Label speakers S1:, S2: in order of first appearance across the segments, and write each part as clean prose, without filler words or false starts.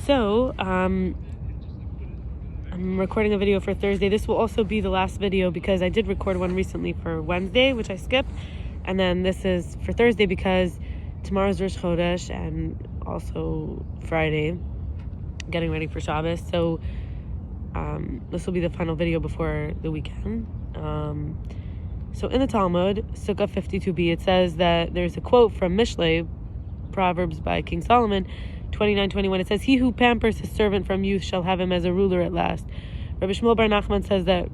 S1: So, I'm recording a video for Thursday. This will also be the last video because I did record one recently for Wednesday, which I skipped. And then this is for Thursday because tomorrow's Rosh Chodesh and also Friday, getting ready for Shabbos. So, this will be the final video before the weekend. So in the Talmud, Sukkah 52b, it says that there's a quote from Mishlei, Proverbs by King Solomon, 29:21. It says, "He who pampers his servant from youth shall have him as a ruler at last." Rabbi Shmuel bar Lochman says that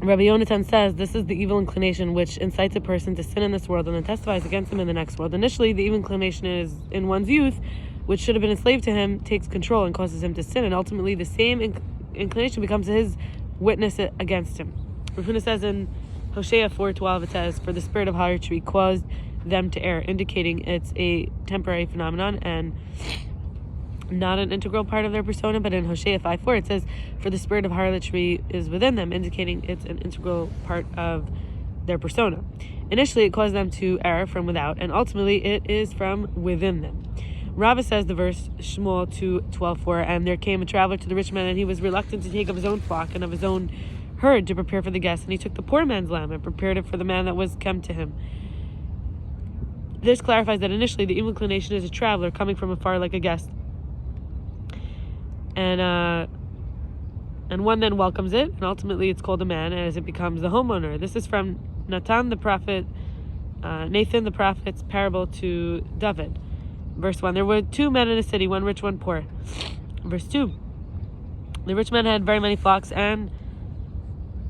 S1: Rabbi Yonatan says this is the evil inclination which incites a person to sin in this world and then testifies against him in the next world. Initially, the evil inclination is in one's youth, which should have been enslaved to him, takes control and causes him to sin, and ultimately the same inclination becomes his witness against him. Rabbi says in Hoshea 4:12, it says, "For the spirit of harlotry caused them to err," indicating it's a temporary phenomenon and not an integral part of their persona. But in Hoshea 5:4, it says, "For the spirit of harlotry is within them," indicating it's an integral part of their persona. Initially, it caused them to err from without, and ultimately it is from within them. Rabbi says the verse Shmuel 2:12-4, "And there came a traveler to the rich man, and he was reluctant to take of his own flock and of his own herd to prepare for the guest. And he took the poor man's lamb and prepared it for the man that was come to him." This clarifies that initially the evil inclination is a traveler coming from afar like a guest. And one then welcomes it, and ultimately it's called a man as it becomes the homeowner. This is from Nathan the prophet, Nathan the prophet's parable to David. Verse 1, "There were two men in a city, one rich, one poor." Verse 2, "The rich man had very many flocks and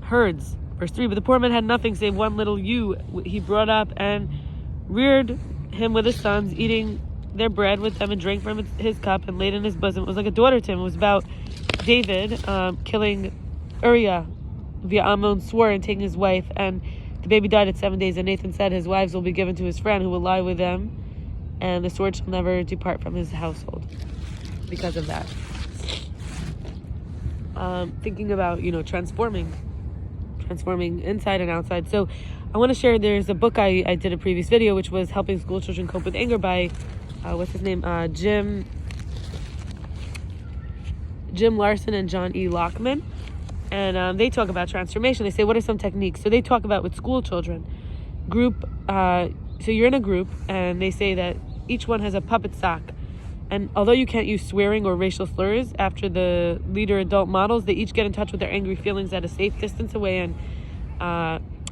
S1: herds." Verse 3, "But the poor man had nothing save one little ewe he brought up and reared him with his sons, eating their bread with them and drank from his cup and laid in his bosom." It was like a daughter to him. It was about David killing Uriah via Ammon's sword and taking his wife, and the baby died at 7 days. And Nathan said, "His wives will be given to his friend who will lie with them, and the sword shall never depart from his household," because of that. Thinking about, transforming inside and outside. So I want to share, there's a book I did a previous video, which was Helping School Children Cope with Anger by, what's his name? Jim Larson and John E. Lochman. And they talk about transformation. They say, what are some techniques? So they talk about with school children, so you're in a group, and they say that each one has a puppet sock. And although you can't use swearing or racial slurs after the leader adult models, they each get in touch with their angry feelings at a safe distance away. And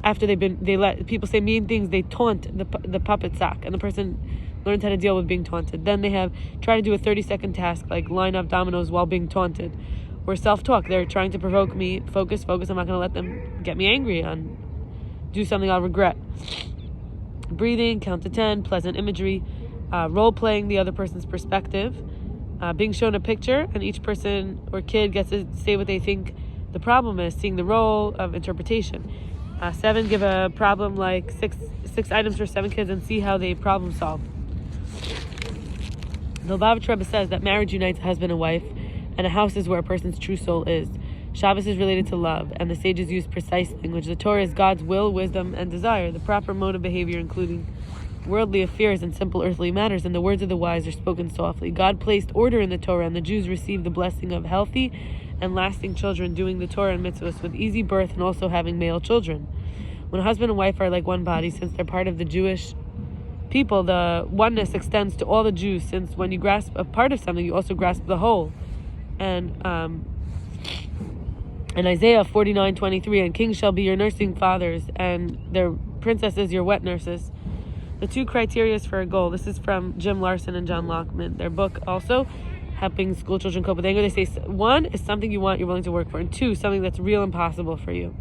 S1: after they let people say mean things, they taunt the puppet sock, and the person learns how to deal with being taunted. Then they try to do a 30-second task like line up dominoes while being taunted, or self-talk. They're trying to provoke me. Focus. I'm not going to let them get me angry on do something I'll regret. Breathing, count to 10, pleasant imagery. Role-playing the other person's perspective, being shown a picture, and each person or kid gets to say what they think the problem is, seeing the role of interpretation. 7, give a problem like six items for 7 kids and see how they problem solve. The Lubavitcher Rebbe says that marriage unites a husband and wife, and a house is where a person's true soul is. Shabbos is related to love, and the sages use precise language. The Torah is God's will, wisdom, and desire, the proper mode of behavior, including worldly affairs and simple earthly matters, and the words of the wise are spoken softly. God placed order in the Torah, and the Jews received the blessing of healthy and lasting children, doing the Torah and mitzvahs with easy birth and also having male children. When a husband and wife are like one body, since they're part of the Jewish people, the oneness extends to all the Jews, since when you grasp a part of something, you also grasp the whole. And in Isaiah 49:23, "And kings shall be your nursing fathers, and their princesses your wet nurses." The 2 criteria for a goal. This is from Jim Larson and John Lochman. Their book also, Helping School Children Cope with Anger. They say 1 is something you want, you're willing to work for, and 2, something that's real impossible for you.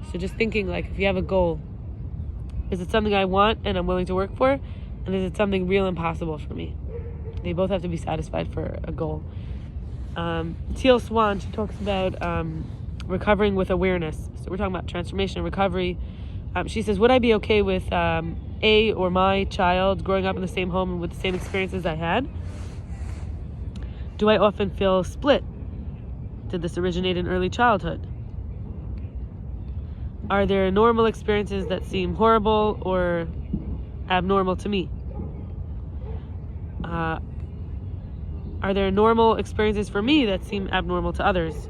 S1: So just thinking, like, if you have a goal, is it something I want and I'm willing to work for? And is it something real impossible for me? They both have to be satisfied for a goal. Teal Swan, she talks about recovering with awareness. So we're talking about transformation and recovery. She says, would I be okay with A or my child growing up in the same home and with the same experiences I had? Do I often feel split? Did this originate in early childhood? Are there normal experiences that seem horrible or abnormal to me? Are there normal experiences for me that seem abnormal to others?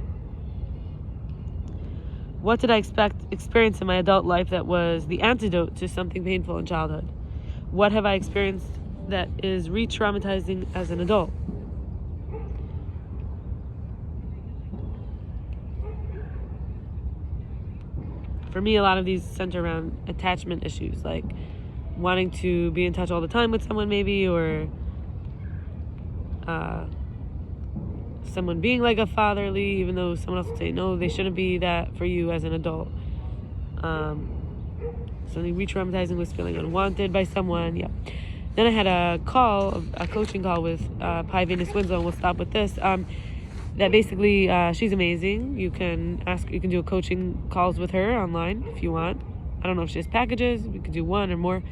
S1: What did I experience in my adult life that was the antidote to something painful in childhood? What have I experienced that is re-traumatizing as an adult? For me, a lot of these center around attachment issues, like wanting to be in touch all the time with someone maybe, or someone being like a fatherly, even though someone else would say, no, they shouldn't be that for you as an adult. Something re-traumatizing was feeling unwanted by someone. Yeah. Then I had a coaching call with Pi Venus Winslow, and we'll stop with this. That basically, she's amazing. You can do a coaching calls with her online if you want. I don't know if she has packages. We could do one or more.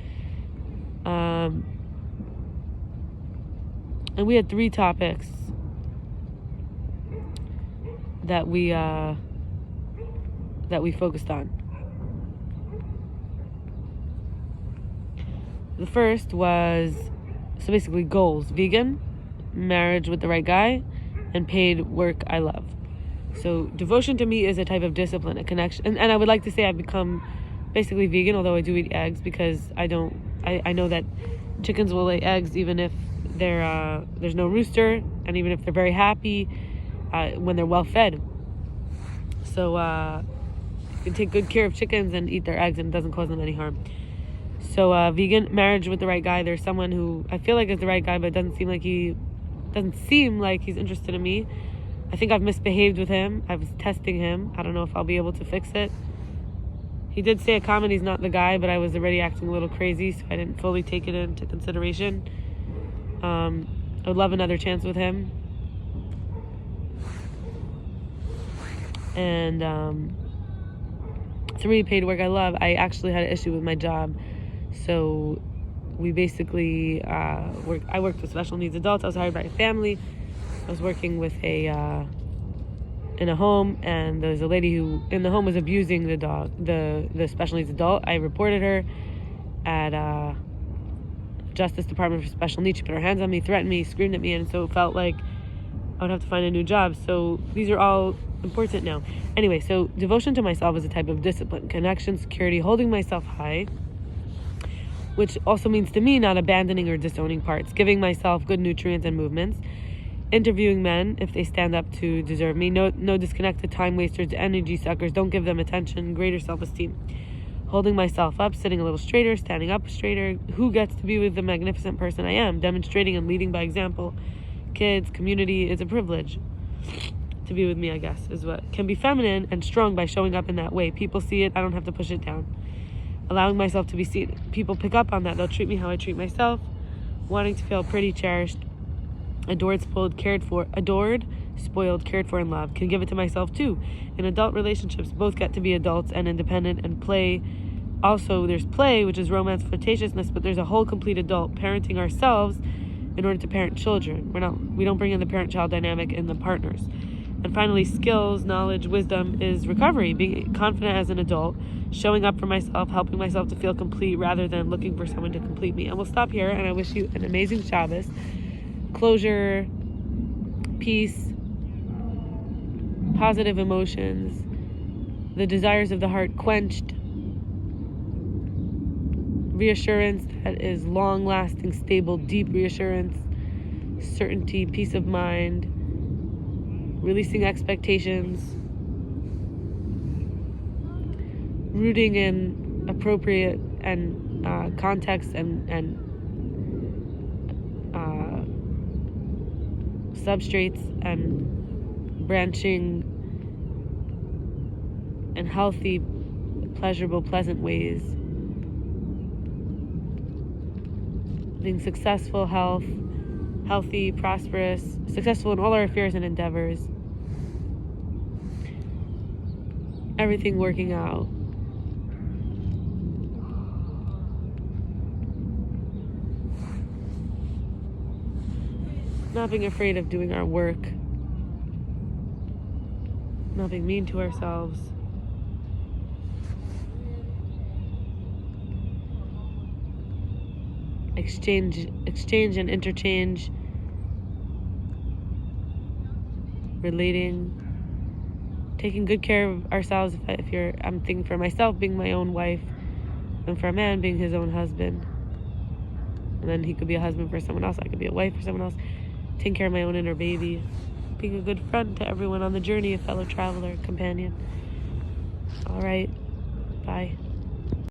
S1: And we had 3 topics that we focused on. The first was, so basically, goals: vegan, marriage with the right guy, and paid work I love. So devotion to me is a type of discipline, a connection. And I would like to say I've become basically vegan, although I do eat eggs, because I know that chickens will lay eggs even if there's no rooster, and even if they're very happy when they're well fed. So you can take good care of chickens and eat their eggs, and it doesn't cause them any harm. So vegan, marriage with the right guy. There's someone who I feel like is the right guy, but it doesn't seem like he's interested in me. I think I've misbehaved with him. I was testing him. I don't know if I'll be able to fix it. He did say a comment, he's not the guy, but I was already acting a little crazy, so I didn't fully take it into consideration. I would love another chance with him. And 3, paid work I love. I actually had an issue with my job. So we basically I worked with special needs adults. I was hired by a family. I was working with in a home, and there's a lady who in the home was abusing the dog, the special needs adult. I reported her at Justice Department for Special Needs. She put her hands on me, threatened me, screamed at me, and so it felt like I would have to find a new job. So these are all important now. Anyway, so devotion to myself is a type of discipline, connection, security, holding myself high, which also means to me not abandoning or disowning parts, giving myself good nutrients and movements, interviewing men if they stand up to deserve me, no disconnected time wasters, energy suckers, don't give them attention, greater self-esteem, holding myself up, sitting a little straighter, standing up straighter, who gets to be with the magnificent person I am, demonstrating and leading by example, kids, community, is a privilege. To be with me, I guess, is what can be feminine and strong by showing up in that way. People see it, I don't have to push it down. Allowing myself to be seen. People pick up on that. They'll treat me how I treat myself. Wanting to feel pretty, cherished, adored, spoiled, cared for, and loved. Can give it to myself too. In adult relationships, both get to be adults and independent, and play. Also, there's play, which is romance, flirtatiousness, but there's a whole complete adult, parenting ourselves in order to parent children. We don't bring in the parent-child dynamic in the partners. And finally, skills, knowledge, wisdom is recovery, being confident as an adult, showing up for myself, helping myself to feel complete rather than looking for someone to complete me. And we'll stop here, and I wish you an amazing Shabbos. Closure, peace, positive emotions, the desires of the heart quenched, reassurance that is long-lasting, stable, deep reassurance, certainty, peace of mind, releasing expectations, rooting in appropriate and context and substrates, and branching in healthy, pleasurable, pleasant ways. Being successful, healthy, prosperous, successful in all our affairs and endeavors. Everything working out. Not being afraid of doing our work. Not being mean to ourselves. exchange and interchange, relating, taking good care of ourselves. I'm thinking for myself, being my own wife, and for a man, being his own husband. And then he could be a husband for someone else. I could be a wife for someone else. Taking care of my own inner baby. Being a good friend to everyone on the journey, a fellow traveler, companion. All right. Bye.